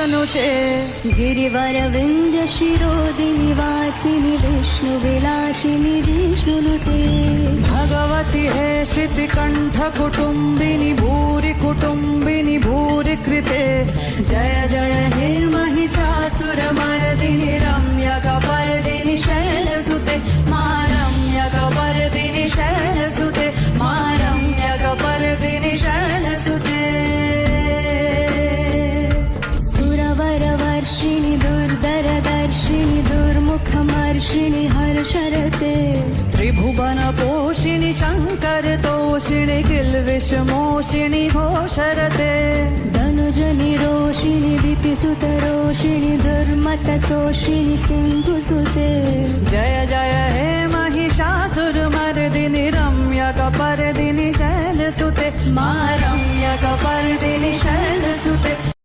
तनुते गिरिवर विंध्य शिरोदिनि वासिनि विष्णुविलासिनि विष्णुनुते भगवति हे शितिकण्ठ कुटुम्बिनि भूरि कुटुम्बिनि भूरि कृते जय जय हे महिषासुरमर्दिनि रम्यकपर्दिनि शैलसुते मा रम्यकपर्दिनि शैलसुते मा रम्यकपर्दिनि शैलसुते सुरवरवर्षिणि दुर्धरदर्शिनि दुर्मुखमर्षिणि हर्षरते त्रिभुवनपोषिणि शङ्करतोषिणि किल्बिषमोषिणि घोषरते धनुजनि रोषिणि दितिसुतरोषिणि दुर्मतशोषिणि सिन्धुसुते जय जय हे महिषासुरमर्दिनि रम्यकपर्दिनि शैलसुते मा रम्यकपर्दिनि शैलसुते